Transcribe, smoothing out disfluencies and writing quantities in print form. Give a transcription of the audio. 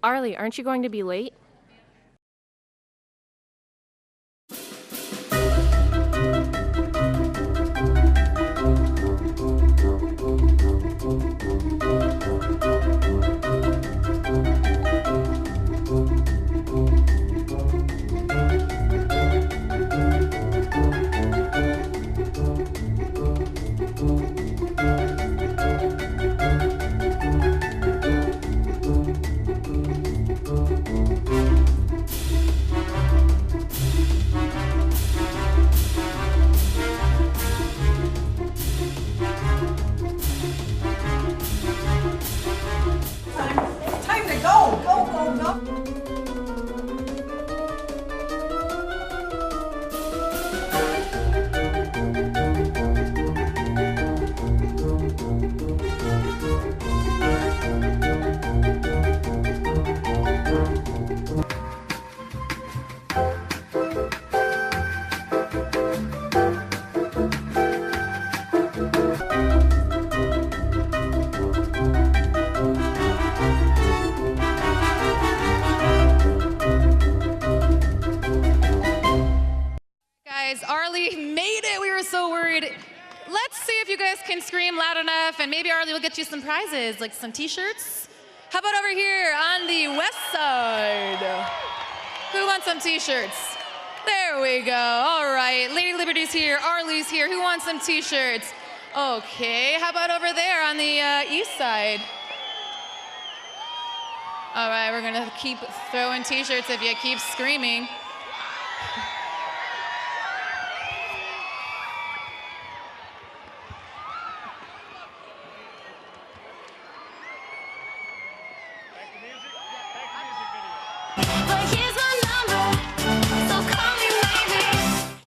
Arli, aren't you going to be late? Time to go! Go, go, go! Guys, Arli made it. We were so worried. Let's see if you guys can scream loud enough, and maybe Arli will get you some prizes, like some t-shirts. How about over here on the west side? Who wants some t-shirts? There we go. All right, Lady Liberty's here, Arli's here. Who wants some t-shirts? Okay, how about over there on the east side? All right, we're gonna keep throwing t-shirts if you keep screaming. But here's my